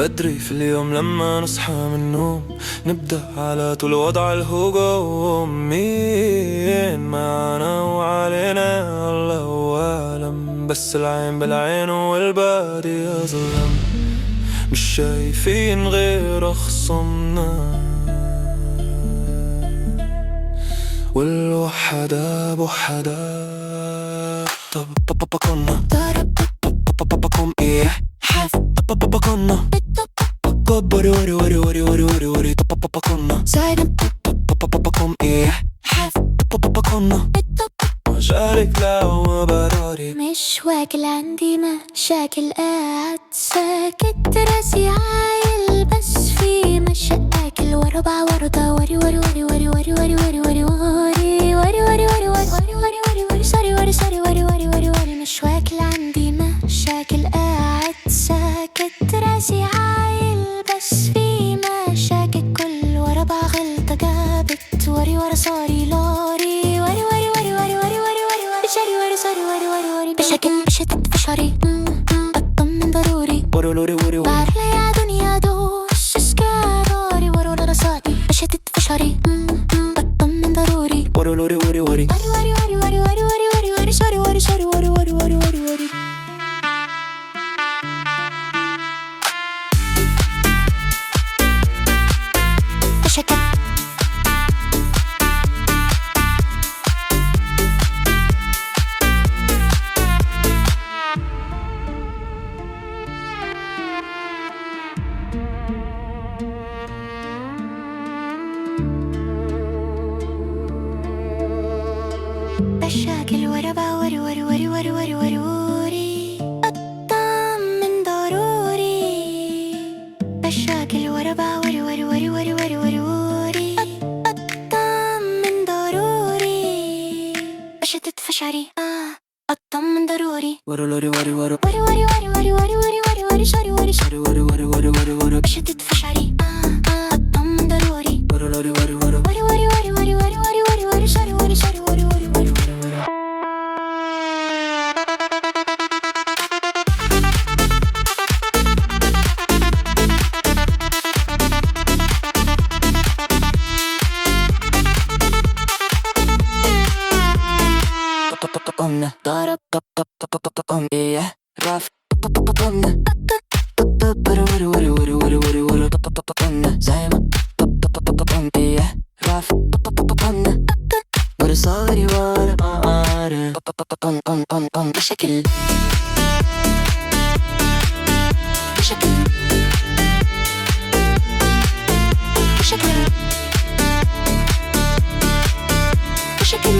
بدري في اليوم لما نصحى من النوم نبدأ على طول وضع الهجوم. مين معنا وعلينا الله أعلم، بس العين بالعين والبادي يظلم. مش شايفين غير خصمنا والوحدة بوحدة. طب بابا كنا بابا ايه حاف بابا كنا بابا وري وري وري وري وري وري بابا كنا زايد بابا كم ايه حاف بابا كنا مشارك لو براري. مش واكل عندي مشاكل، قاعد ساكت راسي عايل، بس في مشاكل وربع ورطة وري وري وري وري وري وري وري وري وري وري وري وري وري وري وري سوري وري سوري وري وري وري وري. مش واكل عندي مشاكل، قاعد ساكت راسي عايل، بس في مشاكل كل وربع غلطة جابت وري ورا صاري لوري وري وري وري وري وري وري وري شاري وري صاري وري وري وري بشكل بشتت في شعري أطمن ضروري وري وري وري بعرف لا يا دنيا دوس اسكاروري وري ورا صاري بشتت في شعري أطمن ضروري وري وري وري وري وري وري وري وري وري وري وري سوري وري سوري وري وري وري وري وري بشكل مشاكل وربع وري وري وري وري وري وري وري أطمن ضروري. مشاكل وربع وري وري وري وري وري وري وري أطمن ضروري. بشتت في شعري أطمن ضروري وري وري وري وري وري وري وري وري وري وري وري وري سوري وري وري وري وري وري وري وري بشتت في شعري أطمن ضروري وري وري وري وري وري وري وري وري وري وري وري وري سوري وري سوري وري وري وري قمنا ضرب قم ايه راف قمنا وري وري وري وري وري وري قمنا زي ما قم ايه راف قمنا وري صاري ورا قاري قم بشكل بشكل بشكل بشكل